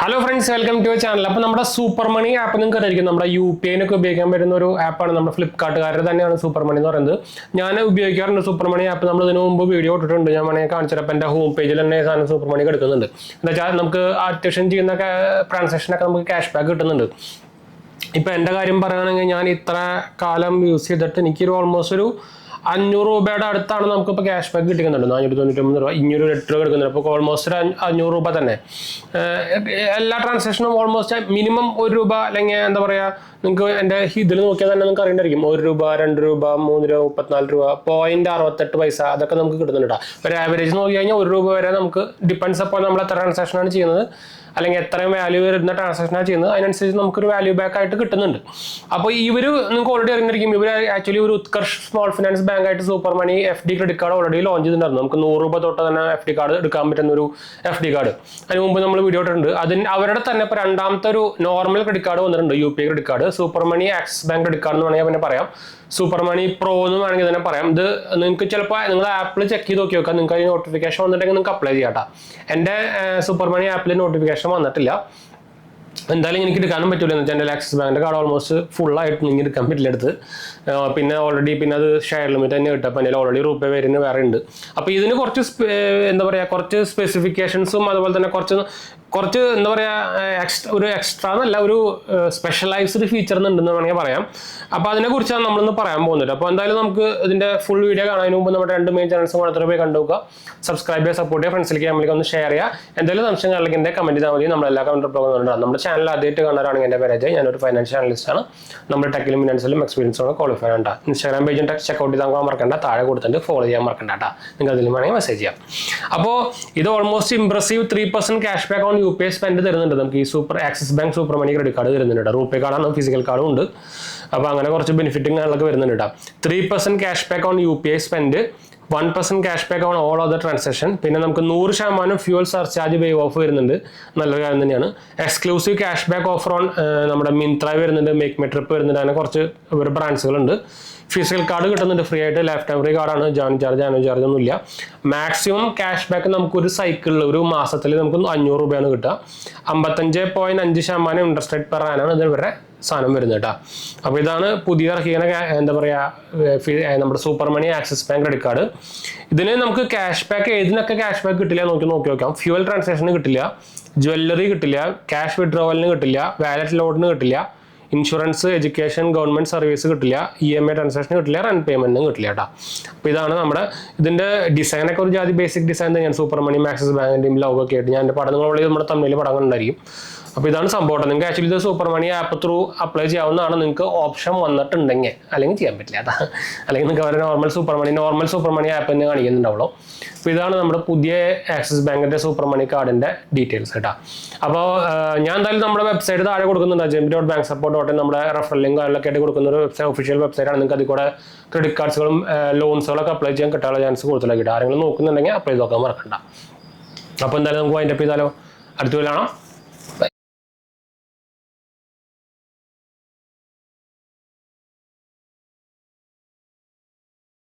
Hello friends, welcome to channel. അപ്പോൾ നമ്മുടെ super money app നിങ്ങൾക്ക് അറിയായിരിക്കും. നമ്മുടെ UPI ഉപയോഗിക്കാൻ പറ്റുന്ന ഒരു ആപ്പാണ്. നമ്മുടെ ഫ്ലിപ്കാർട്ടുകാരുടെ തന്നെയാണ് സൂപ്പർ മണി എന്ന് പറയുന്നത്. ഞാൻ ഉപയോഗിക്കാറുണ്ട് സൂപ്പർ മണി ആപ്പ്. നമ്മൾ ഇതിനു മുമ്പ് വീഡിയോ ഇട്ടിട്ടുണ്ട്. ഞാൻ വേണമെങ്കിൽ കാണിച്ചപ്പോൾ എൻ്റെ ഹോം പേജിൽ തന്നെ സാധനം സൂപ്പർ മണി എടുക്കുന്നുണ്ട്. എന്താ വെച്ചാൽ നമുക്ക് അത്യാവശ്യം ചെയ്യുന്ന ട്രാൻസാക്ഷനൊക്കെ നമുക്ക് ക്യാഷ് ബാക്ക് കിട്ടുന്നുണ്ട്. ഇപ്പം എൻ്റെ കാര്യം പറയുകയാണെങ്കിൽ ഞാൻ ഇത്ര കാലം യൂസ് ചെയ്തിട്ട് എനിക്കൊരു ഓൾമോസ്റ്റ് ഒരു 500 രൂപയുടെ അടുത്താണ് നമുക്കിപ്പോൾ ക്യാഷ് ബാക്ക് കിട്ടുന്നുണ്ട്. 499 രൂപ, 208 രൂപ എടുക്കുന്നുണ്ട്. അപ്പോൾ ഓൾമോസ്റ്റ് ഒരു 500 രൂപ തന്നെ. എല്ലാ ട്രാൻസാക്ഷനും ഓൾമോസ്റ്റ് മിനിമം 1 രൂപ, അല്ലെങ്കിൽ എന്താ പറയുക, നിങ്ങൾക്ക് എൻ്റെ ഇതിൽ നോക്കിയാൽ തന്നെ നിങ്ങൾക്ക് അറിയേണ്ടിയിരിക്കും. 1 രൂപ, 2 രൂപ, 3 രൂപ, 34 രൂപ, 0.68 അതൊക്കെ നമുക്ക് കിട്ടുന്നുണ്ട്. ഒരു ആവറേജ് നോക്കി കഴിഞ്ഞാൽ 1 രൂപ വരെ നമുക്ക് ഡിപ്പെൻഡ്സ് അപ്പോൾ നമ്മൾ എത്ര ട്രാൻസാക്ഷനാണ് ചെയ്യുന്നത്, അല്ലെങ്കിൽ എത്രയും വാല്യൂ വരുന്ന ട്രാൻസാക്ഷനാണ് ചെയ്യുന്നത്, അതിനനുസരിച്ച് നമുക്കൊരു വാല്യൂ ബാക്ക് ആയിട്ട് കിട്ടുന്നുണ്ട്. അപ്പോൾ ഇവർ നിങ്ങൾക്ക് ഓൾറെഡി അറിഞ്ഞിരിക്കും. ഇവർ ആക്ച്വലി ഒരു ഉത്കർഷ് സ്മോൾ ഫിനാൻസ് ബാങ്ക് ആയിട്ട് സൂപ്പർ മണി FD credit card already launch ചെയ്തിട്ടുണ്ടായിരുന്നു. നമുക്ക് 100 രൂപ തൊട്ട് തന്നെ FD കാർഡ് എടുക്കാൻ പറ്റുന്ന ഒരു FD കാർഡ് അതിന് മുമ്പ് നമ്മൾ വീഡിയോ ഇട്ടിട്ടുണ്ട്. അവരുടെ തന്നെ ഇപ്പോൾ രണ്ടാമത്തെ ഒരു നോർമൽ ക്രെഡിറ്റ് കാർഡ് വന്നിട്ടുണ്ട്, UPI ക്രെഡിറ്റ് കാർഡ്. സൂപ്പർ മണി ആക്സിസ് ബാങ്ക് ക്രെഡിറ്റ് കാർഡ് എന്ന് വേണമെങ്കിൽ പറയാം, സൂപ്പർ മണി പ്രോ എന്ന് വേണമെങ്കിൽ തന്നെ പറയാം. ഇത് നിങ്ങൾക്ക് ചിലപ്പോൾ നിങ്ങൾ ആപ്പിൽ ചെക്ക് ചെയ്ത് നോക്കി നോക്കാം. നിങ്ങൾക്ക് അതിന് നോട്ടിഫിക്കേഷൻ വന്നിട്ടുണ്ടെങ്കിൽ നിങ്ങൾക്ക് അപ്ലൈ ചെയ്യാം. എൻ്റെ സൂപ്പർ മണി ആപ്പിൽ നോട്ടിഫിക്കേഷൻ വന്നിട്ടില്ല. എന്തായാലും എനിക്ക് എടുക്കാനും പറ്റില്ല. എന്ന് വെച്ചാൽ എൻ്റെ ആക്സിസ് ബാങ്കിൻ്റെ കാർഡ് ഓൾമോസ്റ്റ് ഫുള്ളായിട്ട് നിങ്ങൾക്ക് എടുക്കാൻ പറ്റില്ല എടുത്ത്. പിന്നെ ഓൾറെഡി പിന്നെ അത് ഷെയർ ലിമിറ്റ് തന്നെ കിട്ടും. എൻ്റെ ഓൾറെഡി രൂപ വരുന്ന വേറെ ഉണ്ട്. അപ്പോൾ ഇതിന് കുറച്ച് എന്താ പറയുക, കുറച്ച് സ്പെസിഫിക്കേഷൻസും അതുപോലെ തന്നെ കുറച്ച് എന്താ പറയുക, ഒരു എക്സ്ട്രാ എന്നല്ല, ഒരു സ്പെഷ്യലൈസ്ഡ് ഫീച്ചർ ഉണ്ടെന്ന് വേണമെങ്കിൽ പറയാം. അപ്പോൾ അതിനെക്കുറിച്ചാണ് നമ്മളിന്ന് പറയാൻ പോകുന്നത്. അപ്പോൾ എന്തായാലും നമുക്ക് ഇതിൻ്റെ ഫുൾ വീഡിയോ കാണുന്നതിന് മുമ്പ് നമ്മുടെ 2 മെയിൻ ചാനൽസ് മാത്രമേ പോയി കണ്ടുനോക്കുക. സബ്സ്ക്രൈബ് ചെയ്യുക, സപ്പോർട്ട് ചെയ്യുക, ഫ്രണ്ട്സിലേക്ക് നമ്മൾക്ക് ഒന്ന് ഷെയർ ചെയ്യുക. എന്തെങ്കിലും സംശയങ്ങളിലേക്ക് എൻ്റെ കമൻറ്റ് ചെയ്താൽ മതി. നമ്മളെല്ലാ കമൻറ്റ് പോകുന്നുണ്ടാകും. നമ്മുടെ ചാനൽ ആദ്യമായിട്ട് കാണാനാണെങ്കിൽ എൻ്റെ പേര് ഞാനൊരു ഫൈനാൻഷ്യൽ അനലിസ്റ്റാണ്. നമ്മുടെ ടെക്കിലും ഫിനാൻസിലും എക്സ്പീരിയൻസോടെ ക്വാളിഫൈ ആണ്. ഇൻസ്റ്റാഗ്രാം പേജും ചെക്കൗട്ട് ചെയ്താൽ മറക്കണ്ട, താഴെ കൊടുത്തിട്ട് ഫോളോ ചെയ്യാൻ മറക്കണ്ട കേട്ടോ. നിങ്ങൾക്ക് അതിലും വേണമെങ്കിൽ മെസ്സേജ് ചെയ്യാം. അപ്പോൾ ഇത് almost impressive 3% cash back on UPI spend തരുന്നുണ്ട്. നമുക്ക് ഈ സൂപ്പർ ആക്സിസ് ബാങ്ക് സൂപ്പർ മണി ക്രെഡിറ്റ് കാർഡ് തരുന്നുണ്ട്. റൂപേ കാർഡാണ്, ഫിസിക്കൽ കാർഡും ഉണ്ട്. അപ്പോൾ അങ്ങനെ കുറച്ച് ബെനിഫിറ്റുകളൊക്കെ വരുന്നുണ്ട് കേട്ടോ. 3% cash back on UPI spend, 1% cash back on all other transaction. പിന്നെ നമുക്ക് 100% ഫ്യൂൽ സർചാർജ് വേവ് ഓഫ് വരുന്നുണ്ട്. നല്ലൊരു കാര്യം തന്നെയാണ്. Exclusive cash back offer on നമ്മുടെ മിന്ത്ര വരുന്നുണ്ട്, മേക്ക് മൈ ട്രിപ്പ് വരുന്നുണ്ട്. അങ്ങനെ കുറച്ച് ഒരു ബ്രാൻഡ്സുകളുണ്ട്. ഫിസിക്കൽ കാർഡ് കിട്ടുന്നുണ്ട് ഫ്രീ ആയിട്ട്. ലൈഫ് ടൈം ഫ്രീ കാർഡാണ്. ജാനു ചാർജ് ഒന്നുമില്ല. മാക്സിമം ക്യാഷ് ബാക്ക് നമുക്കൊരു സൈക്കിളിൽ ഒരു മാസത്തിൽ നമുക്ക് 500 രൂപയാണ് കിട്ടുക. 55.5% ഇൻട്രസ്റ്റ് റേറ്റ് പെർ ആനാണ് ഇത് ഇവരുടെ സാധനം വരുന്നത് കേട്ടോ. അപ്പോൾ ഇതാണ് പുതിയ ഇറക്കിയ എന്താ പറയുക, നമ്മുടെ സൂപ്പർ മണി ആക്സിസ് ബാങ്ക് ക്രെഡിറ്റ് കാർഡ്. ഇതിന് നമുക്ക് ക്യാഷ് ബാക്ക് ഏതിനൊക്കെ ക്യാഷ് ബാക്ക് കിട്ടില്ല നോക്കി നോക്കാം. ഫ്യൂവൽ ട്രാൻസാക്ഷന് കിട്ടില്ല, ജ്വല്ലറി കിട്ടില്ല, ക്യാഷ് വിഡ്രോവലിന് കിട്ടില്ല, വാലറ്റ് ലോഡിന് കിട്ടില്ല, ഇൻഷുറൻസ്, എഡ്യൂക്കേഷൻ, ഗവൺമെന്റ് സർവീസ് കിട്ടില്ല, EMI ട്രാൻസാക്ഷൻ കിട്ടില്ല, റൺ പേയ്മെന്റിനും കിട്ടില്ല കേട്ടോ. അപ്പോൾ ഇതാണ് നമ്മുടെ ഇതിന്റെ ഡിസൈനൊക്കെ ഒരു ജാതി ബേസിക് ഡിസൈൻ തന്നെയാണ്. സൂപ്പർ മണി ആക്സിസ് ബാങ്കിന്റെയും ലോഗോ ഒക്കെ ആയിട്ട് ഞാൻ എൻ്റെ പടങ്ങൾ നമ്മുടെ തമ്മിൽ പടങ്ങൾ ഉണ്ടായിരിക്കും. അപ്പോൾ ഇതാണ് സംഭവം. നിങ്ങൾക്ക് ആക്ച്വലി ഇത് super money app through apply ചെയ്യാവുന്നതാണ്. നിങ്ങൾക്ക് ഓപ്ഷൻ വന്നിട്ടുണ്ടെങ്കിൽ, അല്ലെങ്കിൽ ചെയ്യാൻ പറ്റില്ല അതാ. അല്ലെങ്കിൽ നിങ്ങൾക്ക് അവരുടെ നോർമൽ സൂപ്പർ മണി ആപ്പ് തന്നെ കാണിക്കുന്നുണ്ടാവുള്ളൂ. അപ്പോൾ ഇതാണ് നമ്മുടെ പുതിയ ആക്സിസ് ബാങ്കിന്റെ സൂപ്പർ മണി കാർഡിന്റെ ഡീറ്റെയിൽസ് കേട്ടോ. അപ്പോൾ ഞാൻ എന്തായാലും നമ്മുടെ വെബ്സൈറ്റ് താഴെ കൊടുക്കുന്നുണ്ട്, jmp.banksupport.in. നമ്മുടെ റെഫറൽ ലിങ്ക് അതിലൊക്കെ ആയിട്ട് കൊടുക്കുന്ന ഒരു ഒഫീഷ്യൽ വെബ്സൈറ്റ് ആണ്. നിങ്ങൾക്ക് അതിൽ കൂടെ ക്രെഡിറ്റ് കാർഡ്സുകളും ലോൺസുകളൊക്കെ അപ്ലൈ ചെയ്യാൻ കിട്ടാനുള്ള ചാൻസ് കൂടുതലായിട്ട്. ആരെങ്കിലും നോക്കുന്നുണ്ടെങ്കിൽ അപ്ലൈ ചെയ്ത് നോക്കാൻ മറക്കണ്ട. അപ്പോൾ എന്തായാലും നമുക്ക് വൈൻഡപ്പ് ചെയ്താലോ, അടുത്ത കാണാം.